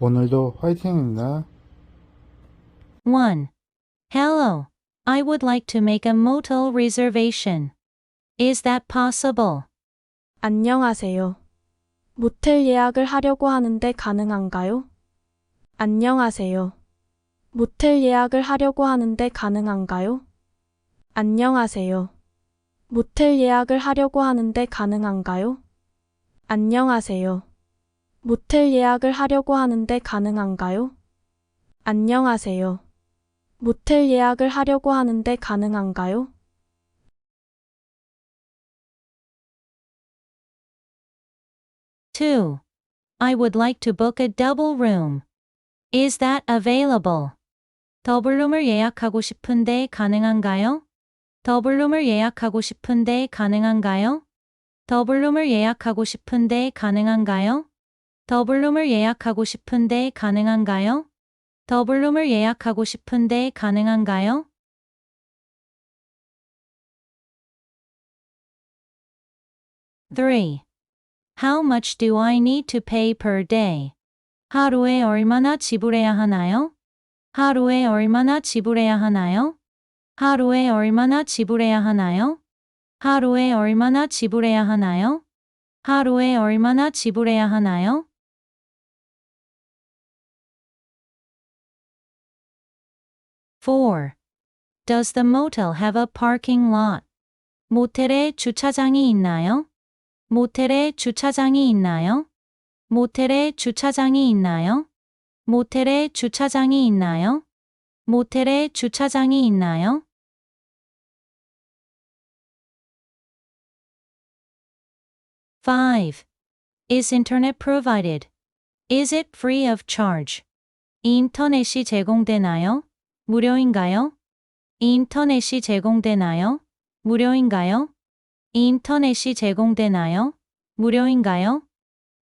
오늘도 화이팅입니다. 1. Hello. I would like to make a motel reservation. Is that possible? 안녕하세요. 모텔 예약을 하려고 하는데 가능한가요? 안녕하세요. 모텔 예약을 하려고 하는데 가능한가요? 안녕하세요. 모텔 예약을 하려고 하는데 가능한가요? 안녕하세요. 모텔 예약을 하려고 하는데 가능한가요? 안녕하세요. 모텔 예약을 하려고 하는데 가능한가요? 2. I would like to book a double room. Is that available? 더블룸을 예약하고 싶은데 가능한가요? 더블룸을 예약하고 싶은데 가능한가요? 더블룸을 예약하고 싶은데 가능한가요? 더블룸을 예약하고 싶은데 가능한가요? 더블룸을 예약하고 싶은데 가능한가요? 3. How much do I need to pay per day? 하루에 얼마나 지불해야 하나요? 하루에 얼마나 지불해야 하나요? 하루에 얼마나 지불해야 하나요? 하루에 얼마나 지불해야 하나요? 하루에 얼마나 지불해야 하나요? 4. Does the motel have a parking lot? 모텔에 주차장이 있나요? 모텔에 주차장이 있나요? 모텔에 주차장이 있나요? 모텔에 주차장이 있나요? 모텔에 주차장이 있나요? 5. Is internet provided? Is it free of charge? 인터넷이 제공되나요? 무료인가요? 인터넷이 제공되나요? 무료인가요? 인터넷이 제공되나요? 무료인가요?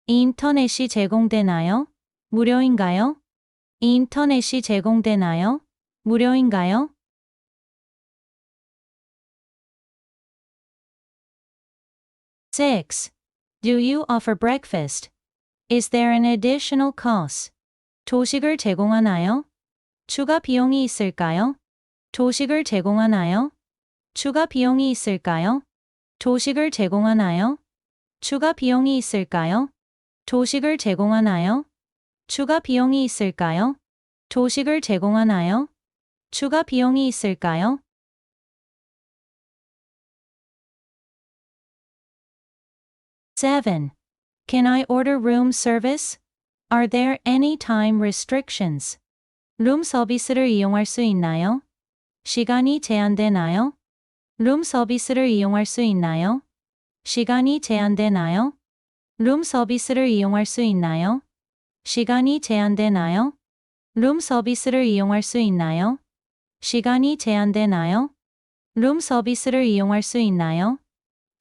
인터넷이 제공되나요? 무료인가요? 인터넷이 제공되나요? 무료인가요? 6. Do you offer breakfast? Is there an additional cost? 조식을 제공하나요? 추가 비용이 있을까요? 조식을 제공하나요? 추가 비용이 있을까요? 조식을 제공하나요? 추가 비용이 있을까요? 조식을 제공하나요? 추가 비용이 있을까요? 조식을 제공하나요? 추가 비용이 있을까요? 7. Can I order room service? Are there any time restrictions? 룸 서비스를 이용할 수 있나요? 시간이 제한되나요? 룸 서비스를 이용할 수 있나요? 시간이 제한되나요? 룸 서비스를 이용할 수 있나요? 시간이 제한되나요? 룸 서비스를 이용할 수 있나요? 시간이 제한되나요? 룸 서비스를 이용할 수 있나요?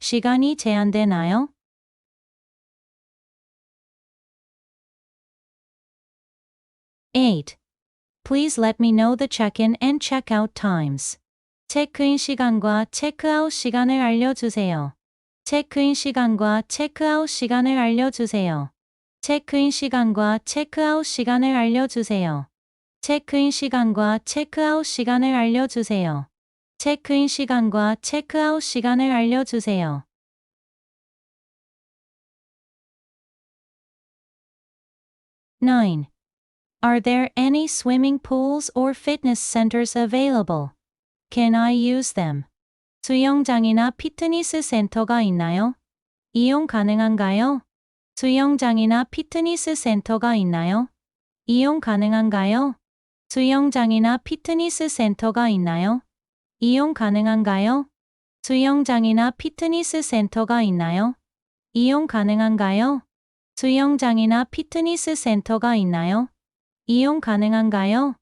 시간이 제한되나요? 8. Please let me know the check-in and check-out times. 체크인 시간과 체크아웃 시간을 알려주세요. 체크인 시간과 체크아웃 시간을 알려주세요. 체크인 시간과 체크아웃 시간을 알려주세요. 체크인 시간과 체크아웃 시간을 알려주세요. 체크인 시간과 체크아웃 시간을 알려주세요. 9. Are there any swimming pools or fitness centers available? Can I use them? 수영장이나 피트니스 센터가 있나요? 이용 가능한가요? 수영장이나 피트니스 센터가 있나요? 이용 가능한가요? 수영장이나 피트니스 센터가 있나요? 이용 가능한가요? 수영장이나 피트니스 센터가 있나요? 이용 가능한가요? 수영장이나 피트니스 센터가 있나요? 이용 가능한가요?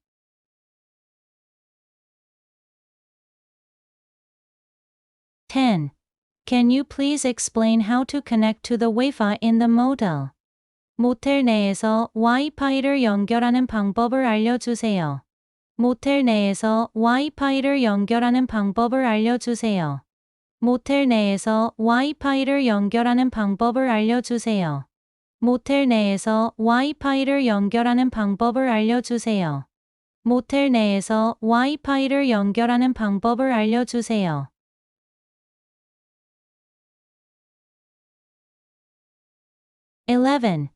10. Can you please explain how to connect to the Wi-Fi in the motel? 모텔 내에서 와이파이를 연결하는 방법을 알려주세요. 모텔 내에서 와이파이를 연결하는 방법을 알려주세요. 모텔 내에서 와이파이를 연결하는 방법을 알려주세요. 모텔 내에서 와이파이를 연결하는 방법을 알려주세요. 모텔 내에서 와이파이를 연결하는 방법을 알려주세요. 11.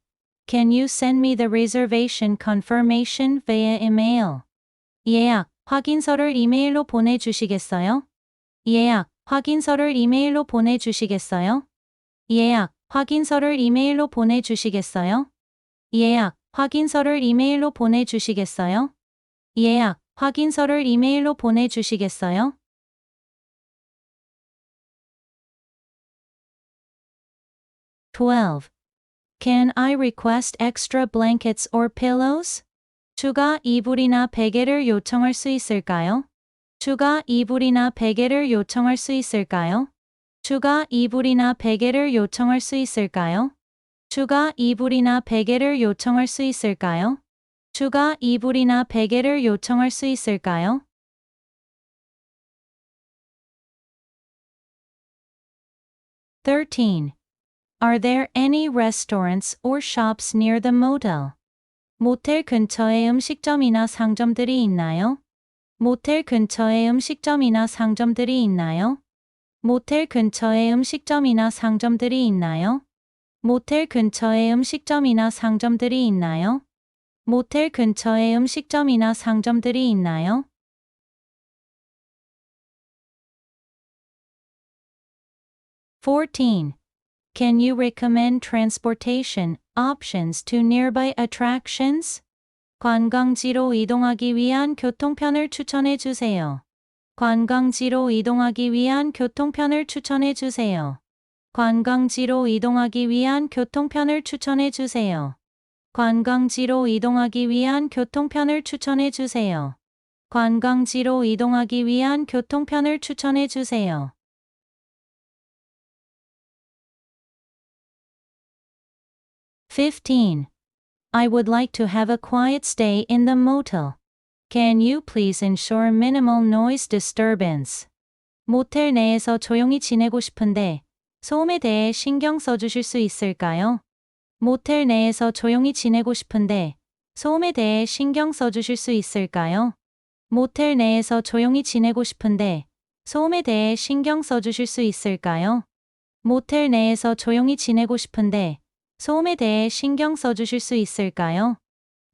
Can you send me the reservation confirmation via email? 예약 확인서를 이메일로 보내주시겠어요? 예약 확인서를 이메일로 보내주시겠어요? 예약 확인서를 이메일로 보내주시겠어요? 예약 확인서를 이메일로 보내주시겠어요? 예약 확인서를 이메일로 보내주시겠어요? 12. Can I request extra blankets or pillows? 추가 이불이나 베개를 요청할 수 있을까요? 추가 이불이나 베개를 요청할 수 있을까요? 추가 이불이나 베개를 요청할 수 있을까요? 추가 이불이나 베개를 요청할 수 있을까요? 추가 이불이나 베개를 요청할 수 있을까요? 13. Are there any restaurants or shops near the motel? 모텔 근처에 음식점이나 상점들이 있나요? 모텔 근처에 음식점이나 상점들이 있나요? 모텔 근처에 음식점이나 상점들이 있나요? 모텔 근처에 음식점이나 상점들이 있나요? 모텔 근처에 음식점이나 상점들이 있나요? 14. Can you recommend transportation options to nearby attractions? 관광지로 이동하기 위한 교통편을 추천해 주세요. 관광지로 이동하기 위한 교통편을 추천해 주세요. 관광지로 이동하기 위한 교통편을 추천해 주세요. 관광지로 이동하기 위한 교통편을 추천해 주세요. 관광지로 이동하기 위한 교통편을 추천해 주세요. 15. I would like to have a quiet stay in the motel. Can you please ensure minimal noise disturbance? 모텔 내에서 조용히 지내고 싶은데 소음에 대해 신경 써주실 수 있을까요? 모텔 내에서 조용히 지내고 싶은데 소음에 대해 신경 써주실 수 있을까요? 모텔 내에서 조용히 지내고 싶은데 소음에 대해 신경 써주실 수 있을까요? 모텔 내에서 조용히 지내고 싶은데 소음에 대해 신경 써주실 수 있을까요?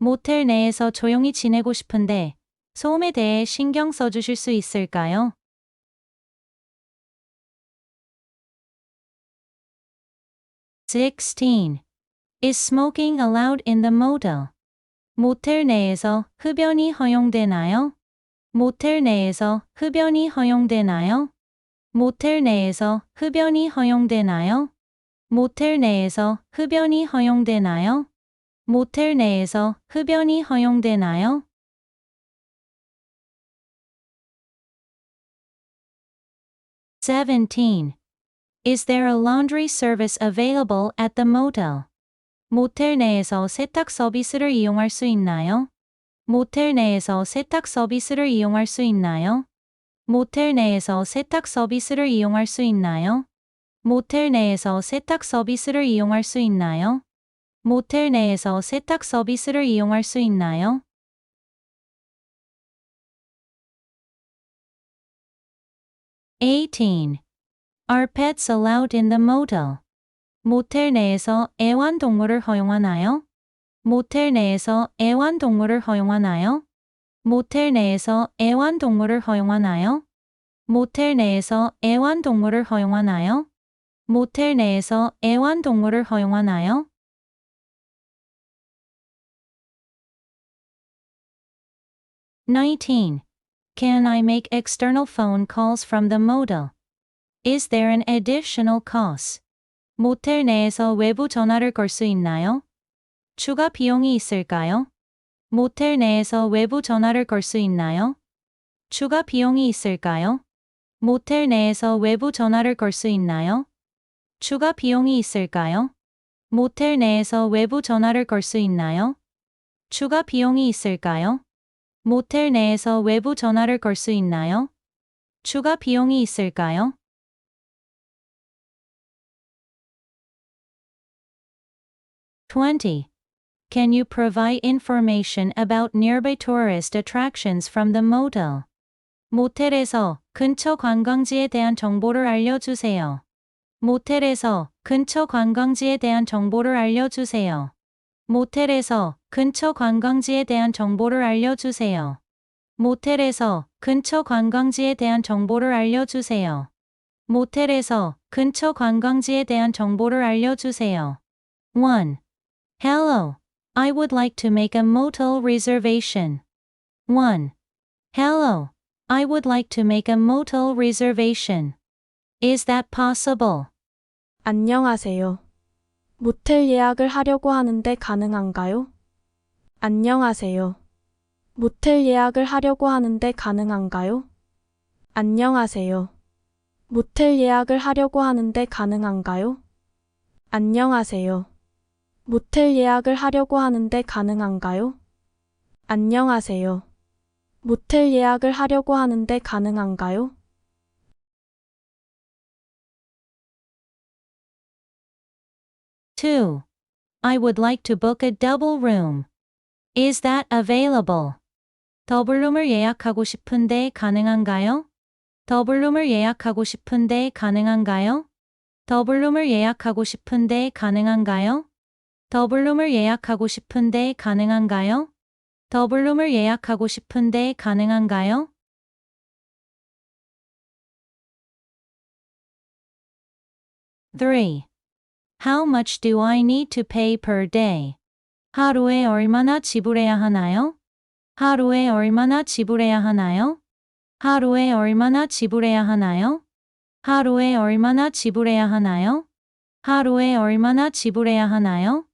모텔 내에서 조용히 지내고 싶은데 소음에 대해 신경 써주실 수 있을까요? 16. Is smoking allowed in the motel? 모텔 내에서 흡연이 허용되나요? 모텔 내에서 흡연이 허용되나요? 모텔 내에서 흡연이 허용되나요? 모텔 내에서 흡연이 허용되나요? 모텔 내에서 흡연이 허용되나요? 17. Is there a laundry service available at the motel? 모텔 내에서 세탁 서비스를 이용할 수 있나요? 모텔 내에서 세탁 서비스를 이용할 수 있나요? 모텔 내에서 세탁 서비스를 이용할 수 있나요? 모텔 내에서 세탁 서비스를 이용할 수 있나요? 모텔 내에서 세탁 서비스를 이용할 수 있나요? 18. Are pets allowed in the motel? 모텔 내에서 애완동물을 허용하나요? 모텔 내에서 애완동물을 허용하나요? 모텔 내에서 애완동물을 허용하나요? 모텔 내에서 애완동물을 허용하나요? 모텔 내에서 애완동물을 허용하나요? 19. Can I make external phone calls from the motel? Is there an additional cost? 모텔 내에서 외부 전화를 걸 수 있나요? 추가 비용이 있을까요? 모텔 내에서 외부 전화를 걸 수 있나요? 추가 비용이 있을까요? 모텔 내에서 외부 전화를 걸 수 있나요? 추가 비용이 있을까요? 모텔 내에서 외부 전화를 걸 수 있나요? 추가 비용이 있을까요? 모텔 내에서 외부 전화를 걸 수 있나요? 추가 비용이 있을까요? 20. Can you provide information about nearby tourist attractions from the motel? 모텔에서 근처 관광지에 대한 정보를 알려주세요. 모텔에서 근처 관광지에 대한 정보를 알려주세요. 모텔에서 근처 관광지에 대한 정보를 알려주세요. 모텔에서 근처 관광지에 대한 정보를 알려주세요. 모텔에서 근처 관광지에 대한 정보를 알려주세요. 1. Hello. I would like to make a motel reservation. 1. Hello. I would like to make a motel reservation. Is that possible? 안녕하세요. 모텔 예약을 하려고 하는데 가능한가요? 안녕하세요. 모텔 예약을 하려고 하는데 가능한가요? 안녕하세요. 모텔 예약을 하려고 하는데 가능한가요? 안녕하세요. 모텔 예약을 하려고 하는데 가능한가요? 안녕하세요. 모텔 예약을 하려고 하는데 가능한가요? 2. I would like to book a double room. Is that available? 더블룸을 예약하고 싶은데 가능한가요? 더블룸을 예약하고 싶은데 가능한가요? 더블룸을 예약하고 싶은데 가능한가요? 더블룸을 예약하고 싶은데 가능한가요? 더블룸을 예약하고 싶은데 가능한가요? 3. How much do I need to pay per day? 하루에 얼마나 지불해야 하나요? 하루에 얼마나 지불해야 하나요? 하루에 얼마나 지불해야 하나요? 하루에 얼마나 지불해야 하나요? 하루에 얼마나 지불해야 하나요?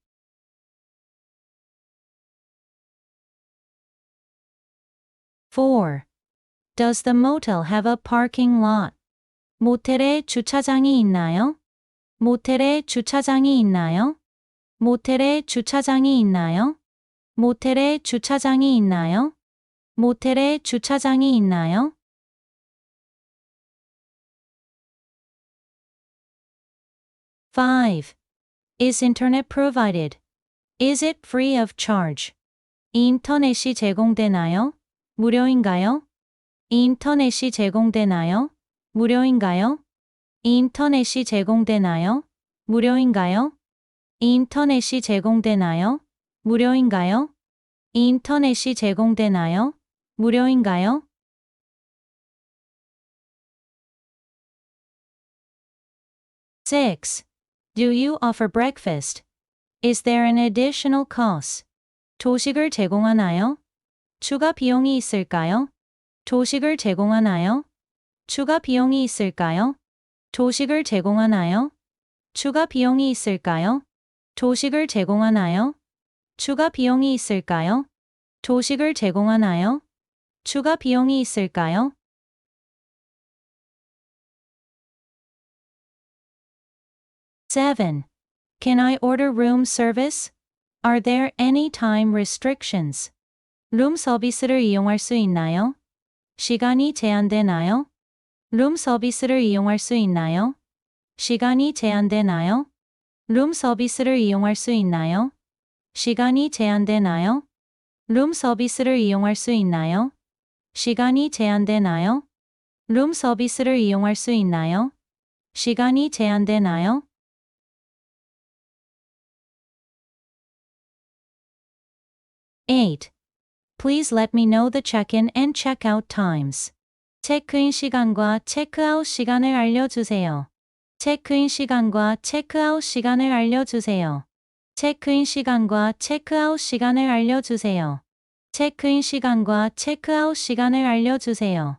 4. Does the motel have a parking lot? 모텔에 주차장이 있나요? 모텔에 주차장이 있나요? 모텔에 주차장이 있나요? 모텔에 주차장이 있나요? 모텔에 주차장이 있나요? 5. Is internet provided? Is it free of charge? 인터넷이 제공되나요? 무료인가요? 인터넷이 제공되나요? 무료인가요? 인터넷이 제공되나요? 무료인가요? 인터넷이 제공되나요? 무료인가요? 인터넷이 제공되나요? 무료인가요? 6. Do you offer breakfast? Is there an additional cost? 조식을 제공하나요? 추가 비용이 있을까요? 조식을 제공하나요? 추가 비용이 있을까요? 조식을 제공하나요? 추가 비용이 있을까요? 조식을 제공하나요? 추가 비용이 있을까요? 조식을 제공하나요? 추가 비용이 있을까요? 7. Can I order room service? Are there any time restrictions? 룸 서비스를 이용할 수 있나요? 시간이 제한되나요? 룸 서비스를 이용할 수 있나요? 시간이 제한되나요? 룸 서비스를 이용할 수 있나요? 시간이 제한되나요? 룸 서비스를 이용할 수 있나요? 시간이 제한되나요? 룸 서비스를 이용할 수 있나요? 시간이 제한되나요? 8. Please let me know the check-in and check-out times. 체크인 시간과 체크아웃 시간을 알려주세요. 체크인 시간과 체크아웃 시간을 알려주세요. 체크인 시간과 체크아웃 시간을 알려주세요. 체크인 시간과 체크아웃 시간을 알려주세요.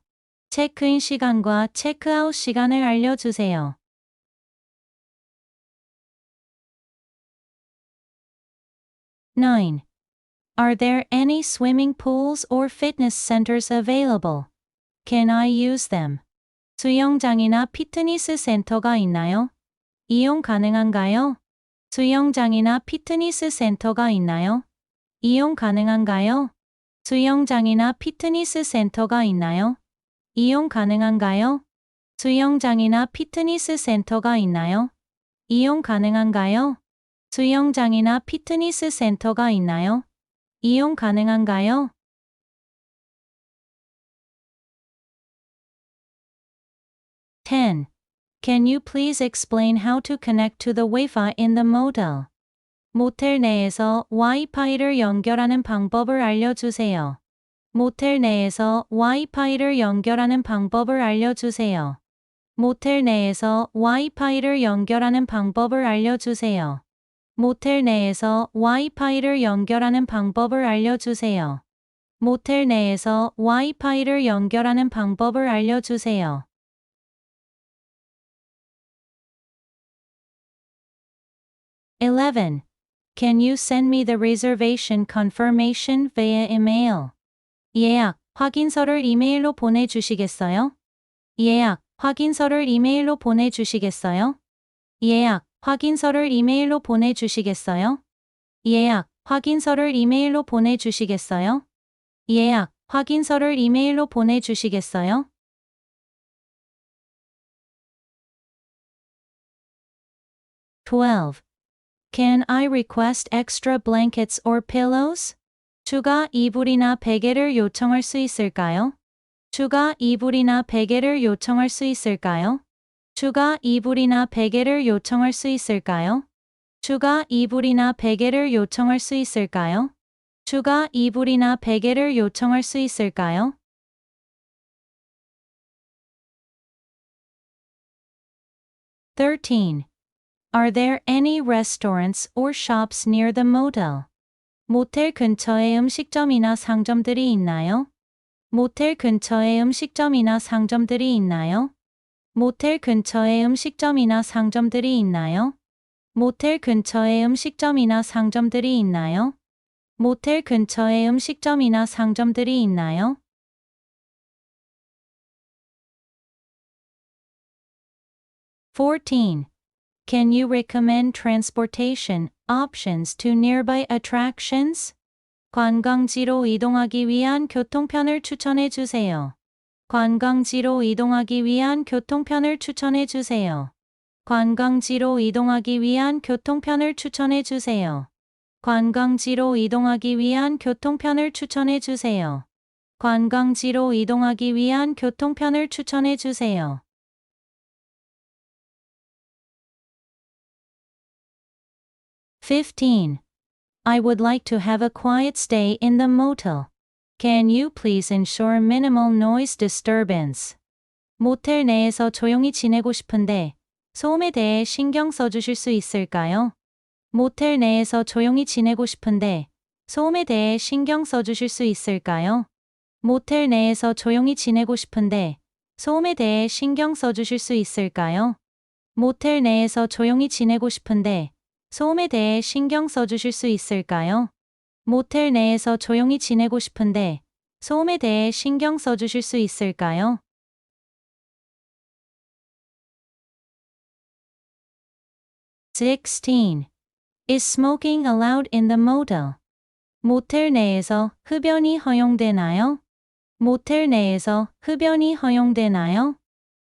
체크인 시간과 체크아웃 시간을 알려주세요. 9. Are there any swimming pools or fitness centers available? Can I use them? 수영장이나 피트니스 센터가 있나요? 이용 가능한가요? 수영장이나 피트니스 센터가 있나요? 이용 가능한가요? 수영장이나 피트니스 센터가 있나요? 이용 가능한가요? 수영장이나 피트니스 센터가 있나요? 이용 가능한가요? 수영장이나 피트니스 센터가 있나요? 이용 가능한가요? 10. Can you please explain how to connect to the Wi-Fi in the motel? 모텔 내에서 와이파이를 연결하는 방법을 알려주세요. 모텔 내에서 와이파이를 연결하는 방법을 알려주세요. 모텔 내에서 와이파이를 연결하는 방법을 알려주세요. 모텔 내에서 와이파이를 연결하는 방법을 알려주세요. 모텔 내에서 와이파이를 연결하는 방법을 알려주세요. 11. Can you send me the reservation confirmation via email? 예약 확인서를 이메일로 보내주시겠어요? 예약 확인서를 이메일로 보내주시겠어요? 예약 확인서를 이메일로 보내주시겠어요? 예약 확인서를 이메일로 보내주시겠어요? 예약 확인서를 이메일로 보내주시겠어요? 12. Can I request extra blankets or pillows? 추가 이불이나 베개를 요청할 수 있을까요? 추가 이불이나 베개를 요청할 수 있을까요? 추가 이불이나 베개를 요청할 수 있을까요? 추가 이불이나 베개를 요청할 수 있을까요? 추가 이불이나 베개를 요청할 수 있을까요? 13. Are there any restaurants or shops near the motel? 모텔 근처에 음식점이나 상점들이 있나요? 모텔 근처에 음식점이나 상점들이 있나요? 모텔 근처에 음식점이나 상점들이 있나요? 모텔 근처에 음식점이나 상점들이 있나요? 모텔 근처에 음식점이나 상점들이 있나요? 14. Can you recommend transportation options to nearby attractions? 관광지로 이동하기 위한 교통편을 추천해 주세요. 관광지로 이동하기 위한 교통편을 추천해 주세요. 관광지로 이동하기 위한 교통편을 추천해 주세요. 관광지로 이동하기 위한 교통편을 추천해 주세요. 관광지로 이동하기 위한 교통편을 추천해 주세요. 15. I would like to have a quiet stay in the motel. Can you please ensure minimal noise disturbance? 모텔 내에서 조용히 지내고 싶은데 소음에 대해 신경 써주실 수 있을까요? 모텔 내에서 조용히 지내고 싶은데 소음에 대해 신경 써주실 수 있을까요? 모텔 내에서 조용히 지내고 싶은데 소음에 대해 신경 써주실 수 있을까요? 모텔 내에서 조용히 지내고 싶은데 소음에 대해 신경 써주실 수 있을까요? 모텔 내에서 조용히 지내고 싶은데 소음에 대해 신경 써주실 수 있을까요? 16. Is smoking allowed in the motel? 모텔 내에서 흡연이 허용되나요? 모텔 내에서 흡연이 허용되나요?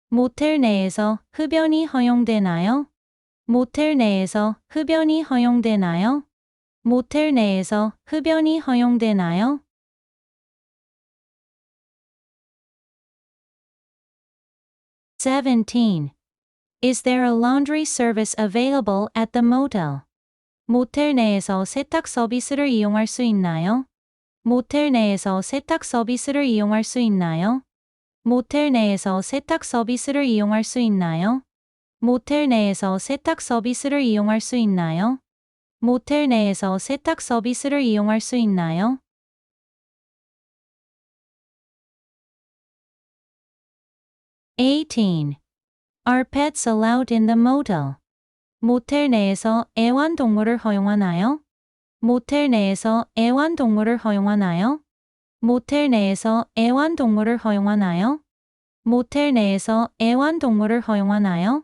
모텔 내에서 흡연이 허용되나요? 모텔 내에서 흡연이 허용되나요? 모텔 내에서 흡연이 허용되나요? 17. Is there a laundry service available at the motel? 모텔 내에서 세탁 서비스를 이용할 수 있나요? 모텔 내에서 세탁 서비스를 이용할 수 있나요? 모텔 내에서 세탁 서비스를 이용할 수 있나요? 모텔 내에서 세탁 서비스를 이용할 수 있나요? 모텔 내에서 세탁 서비스를 이용할 수 있나요? 18. Are pets allowed in the motel? 모텔 내에서 애완동물을 허용하나요? 모텔 내에서 애완동물을 허용하나요? 모텔 내에서 애완동물을 허용하나요? 모텔 내에서 애완동물을 허용하나요?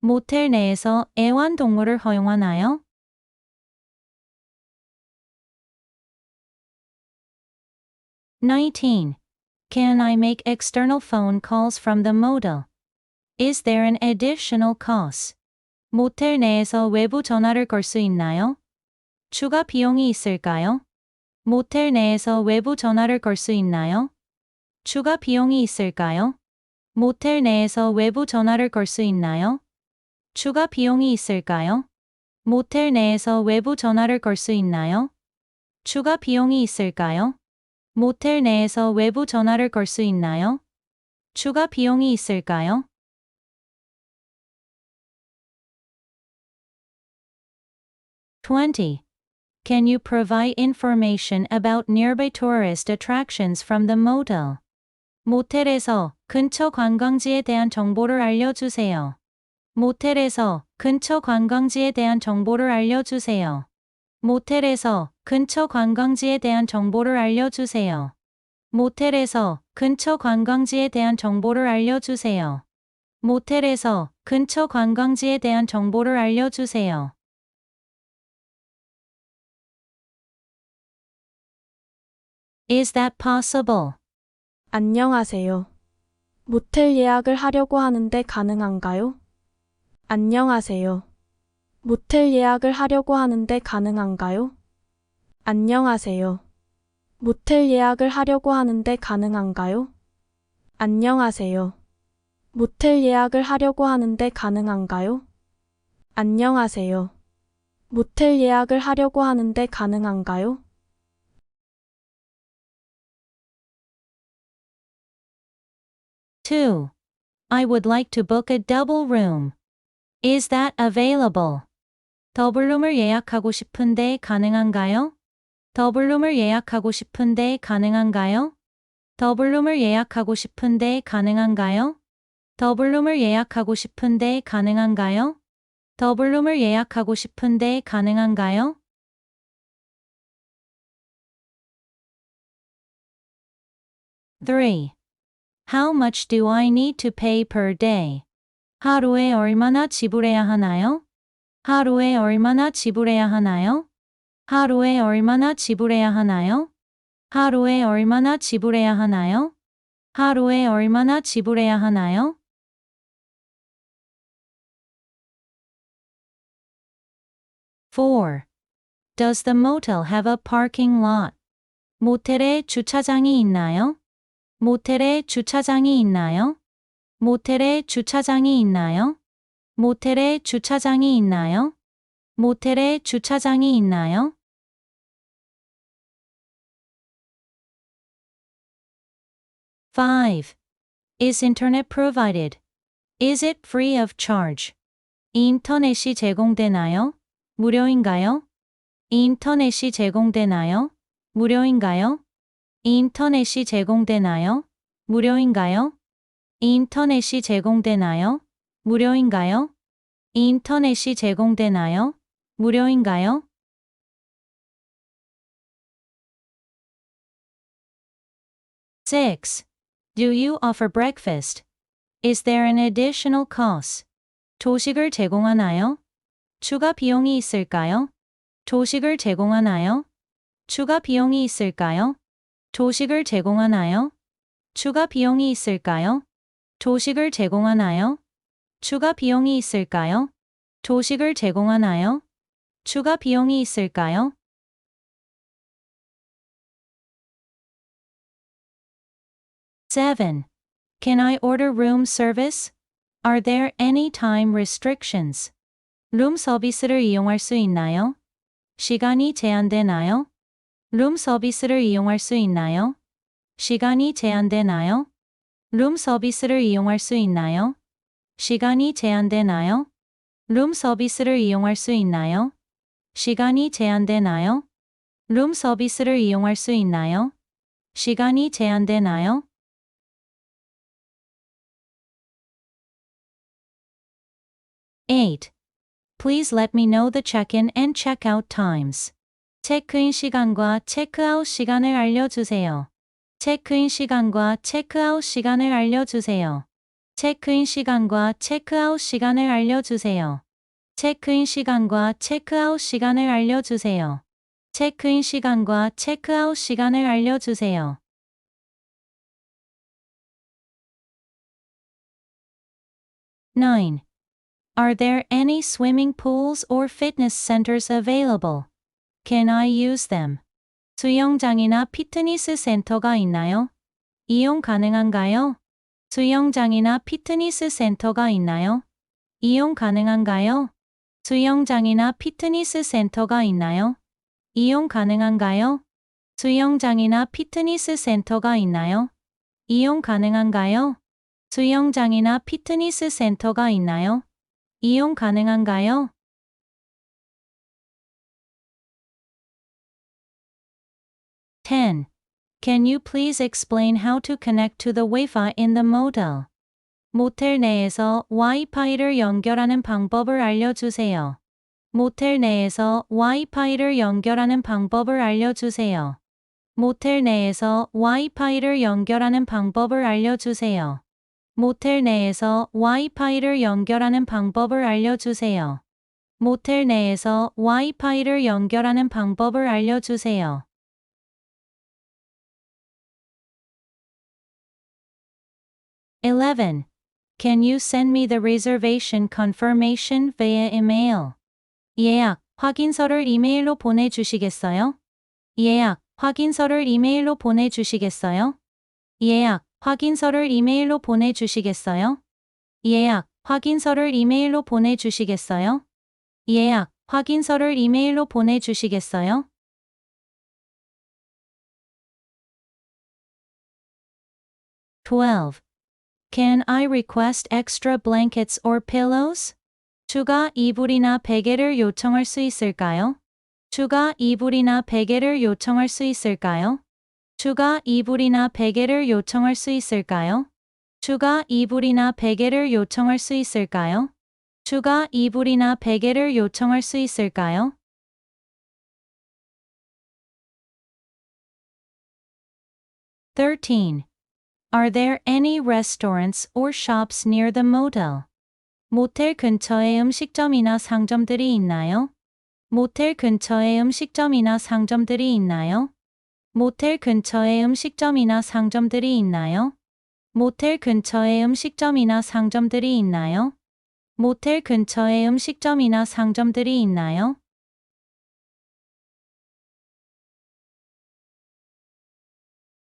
모텔 내에서 애완동물을 허용하나요? 19. Can I make external phone calls from the motel? Is there an additional cost? 모텔 내에서 외부 전화를 걸 수 있나요? 추가 비용이 있을까요? 모텔 내에서 외부 전화를 걸 수 있나요? 추가 비용이 있을까요? 모텔 내에서 외부 전화를 걸 수 있나요? 추가 비용이 있을까요? 모텔 내에서 외부 전화를 걸 수 있나요? 추가 비용이 있을까요? 모텔 내에서 외부 전화를 걸 수 있나요? 추가 비용이 있을까요? 20. Can you provide information about nearby tourist attractions from the motel? 모텔에서 근처 관광지에 대한 정보를 알려주세요. 모텔에서 근처 관광지에 대한 정보를 알려주세요. 모텔에서 근처 관광지에 대한 정보를 알려주세요. 모텔에서 근처 관광지에 대한 정보를 알려주세요. 모텔에서 근처 관광지에 대한 정보를 알려주세요. Is that possible? 안녕하세요. 모텔 예약을 하려고 하는데 가능한가요? 안녕하세요. 모텔 예약을 하려고 하는데 가능한가요? 안녕하세요. 모텔 예약을 하려고 하는데 가능한가요? 안녕하세요. 모텔 예약을 하려고 하는데 가능한가요? 안녕하세요. 모텔 예약을 하려고 하는데 가능한가요? 2. I would like to book a double room. Is that available? 더블룸을 예약하고 싶은데 가능한가요? 더블룸을 예약하고 싶은데 가능한가요? 더블룸을 예약하고 싶은데 가능한가요? 더블룸을 예약하고 싶은데 가능한가요? 더블룸을 예약하고 싶은데 가능한가요? 3. How much do I need to pay per day? 하루에 얼마나 지불해야 하나요? 하루에 얼마나 지불해야 하나요? 하루에 얼마나 지불해야 하나요? 하루에 얼마나 지불해야 하나요? 하루에 얼마나 지불해야 하나요? 4. Does the motel have a parking lot? 모텔에 주차장이 있나요? 모텔에 주차장이 있나요? 모텔에 주차장이 있나요? 모텔에 주차장이 있나요? 모텔에 주차장이 있나요? 5. Is internet provided? Is it free of charge? 인터넷이 제공되나요? 무료인가요? 인터넷이 제공되나요? 무료인가요? 인터넷이 제공되나요? 무료인가요? 인터넷이 제공되나요? 무료인가요? 인터넷이 제공되나요? 무료인가요? 6. Do you offer breakfast? Is there an additional cost? 조식을 제공하나요? 추가 비용이 있을까요? 조식을 제공하나요? 추가 비용이 있을까요? 조식을 제공하나요? 추가 비용이 있을까요? 조식을 제공하나요? 추가 비용이 있을까요? 조식을 제공하나요? 추가 비용이 있을까요? 7. Can I order room service? Are there any time restrictions? 룸 서비스를 이용할 수 있나요? 시간이 제한되나요? 룸 서비스를 이용할 수 있나요? 시간이 제한되나요? 룸 서비스를 이용할 수 있나요? 시간이 제한되나요? 룸 서비스를 이용할 수 있나요? 시간이 제한되나요? 룸 서비스를 이용할 수 있나요? 시간이 제한되나요? 8. Please let me know the check-in and check-out times. 체크인 시간과 체크아웃 시간을 알려주세요. 체크인 시간과 체크아웃 시간을 알려주세요. 체크인 시간과 체크아웃 시간을 알려주세요. 체크인 시간과 체크아웃 시간을 알려주세요. 체크인 시간과 체크아웃 시간을 알려주세요. 9. Are there any swimming pools or fitness centers available? Can I use them? 수영장이나 피트니스 센터가 있나요? 이용 가능한가요? 수영장이나 피트니스 센터가 있나요? 이용 가능한가요? 수영장이나 피트니스 센터가 있나요? 이용 가능한가요? 수영장이나 피트니스 센터가 있나요? 이용 가능한가요? 수영장이나 피트니스 센터가 있나요? 이용 가능한가요? (10) Can you please explain how to connect to the Wi-Fi in the motel? 모텔 내에서 와이파이를 연결하는 방법을 알려주세요. 모텔 내에서 와이파이를 연결하는 방법을 알려주세요. 모텔 내에서 와이파이를 연결하는 방법을 알려주세요. 모텔 내에서 와이파이를 연결하는 방법을 알려주세요. 모텔 내에서 와이파이를 연결하는 방법을 알려주세요. (11) Can you send me the reservation confirmation via email? 예약 확인서를 이메일로 보내주시겠어요? 예약 확인서를 이메일로 보내주시겠어요? 예약 확인서를 이메일로 보내주시겠어요? 예약 확인서를 이메일로 보내주시겠어요? 예약 확인서를 이메일로 보내주시겠어요? (12) Can I request extra blankets or pillows? 추가 이불이나 베개를 요청할 수 있을까요? 추가 이불이나 베개를 요청할 수 있을까요? 추가 이불이나 베개를 요청할 수 있을까요? 추가 이불이나 베개를 요청할 수 있을까요? 추가 이불이나 베개를 요청할 수 있을까요? (13) Are there any restaurants or shops near the motel? 모텔 근처에 음식점이나 상점들이 있나요? 모텔 근처에 음식점이나 상점들이 있나요? 모텔 근처에 음식점이나 상점들이 있나요? 모텔 근처에 음식점이나 상점들이 있나요? 모텔 근처에 음식점이나 상점들이 있나요?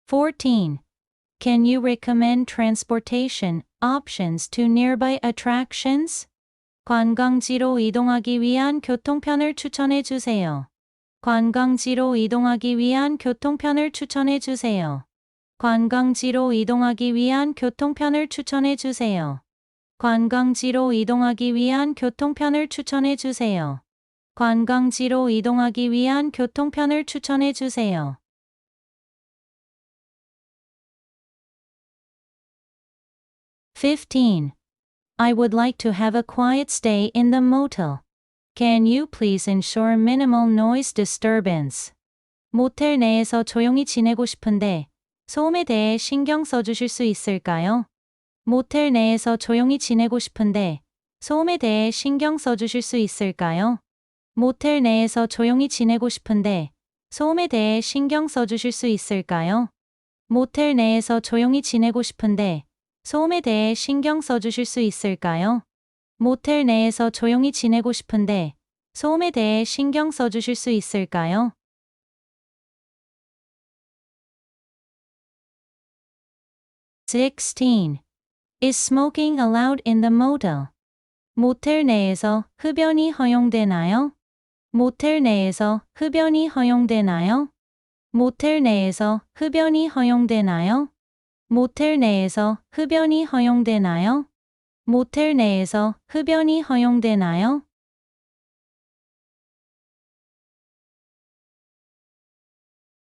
(14) Can you recommend transportation options to nearby attractions? 관광지로 이동하기 위한 교통편을 추천해 주세요. 관광지로 이동하기 위한 교통편을 추천해 주세요. 관광지로 이동하기 위한 교통편을 추천해 주세요. 관광지로 이동하기 위한 교통편을 추천해 주세요. 관광지로 이동하기 위한 교통편을 추천해 주세요. (15) I would like to have a quiet stay in the motel. Can you please ensure minimal noise disturbance? 모텔 내에서 조용히 지내고 싶은데 소음에 대해 신경 써주실 수 있을까요? 모텔 내에서 조용히 지내고 싶은데 소음에 대해 신경 써주실 수 있을까요? 모텔 내에서 조용히 지내고 싶은데 소음에 대해 신경 써주실 수 있을까요? 모텔 내에서 조용히 지내고 싶은데 소음에 대해 신경 써주실 수 있을까요? 모텔 내에서 조용히 지내고 싶은데 소음에 대해 신경 써주실 수 있을까요? (16) Is smoking allowed in the motel? 모텔 내에서 흡연이 허용되나요? 모텔 내에서 흡연이 허용되나요? 모텔 내에서 흡연이 허용되나요? 모텔 내에서 흡연이 허용되나요? 모텔 내에서 흡연이 허용되나요?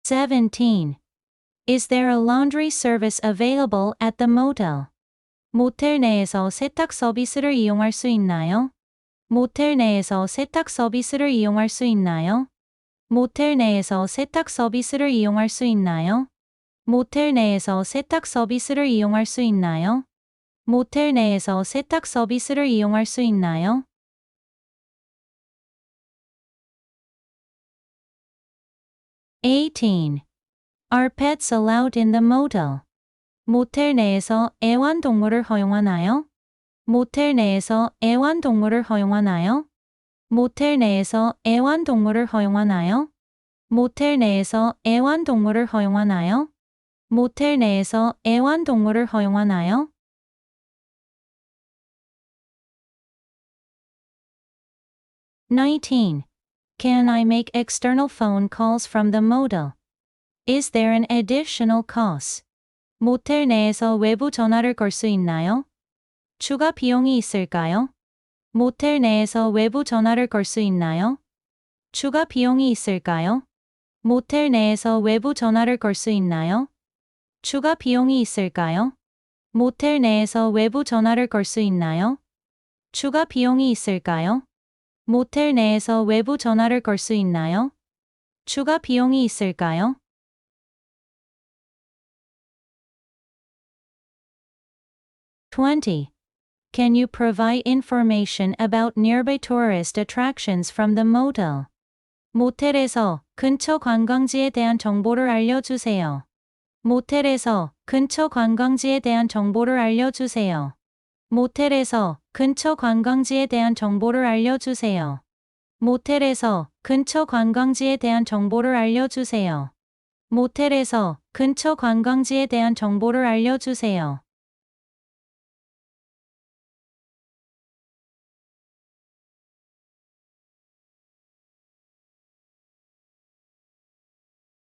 (17) Is there a laundry service available at the motel? 모텔 내에서 세탁 서비스를 이용할 수 있나요? 모텔 내에서 세탁 서비스를 이용할 수 있나요? 모텔 내에서 세탁 서비스를 이용할 수 있나요? 모텔 내에서 세탁 서비스를 이용할 수 있나요? 모텔 내에서 세탁 서비스를 이용할 수 있나요? (18) Are pets allowed in the motel? 모텔 내에서 애완동물을 허용하나요? 모텔 내에서 애완동물을 허용하나요? 모텔 내에서 애완동물을 허용하나요? 모텔 내에서 애완동물을 허용하나요? 모텔 내에서 애완동물을 허용하나요? 19. Can I make external phone calls from the motel? Is there an additional cost? 모텔 내에서 외부 전화를 걸 수 있나요? 추가 비용이 있을까요? 모텔 내에서 외부 전화를 걸 수 있나요? 추가 비용이 있을까요? 모텔 내에서 외부 전화를 걸 수 있나요? 추가 비용이 있을까요? 모텔 내에서 외부 전화를 걸 수 있나요? 추가 비용이 있을까요? 모텔 내에서 외부 전화를 걸 수 있나요? 추가 비용이 있을까요? 20. Can you provide information about nearby tourist attractions from the motel? 모텔에서 근처 관광지에 대한 정보를 알려주세요. 모텔에서 근처 관광지에 대한 정보를 알려주세요. 모텔에서 근처 관광지에 대한 정보를 알려주세요. 모텔에서 근처 관광지에 대한 정보를 알려주세요. 모텔에서 근처 관광지에 대한 정보를 알려주세요.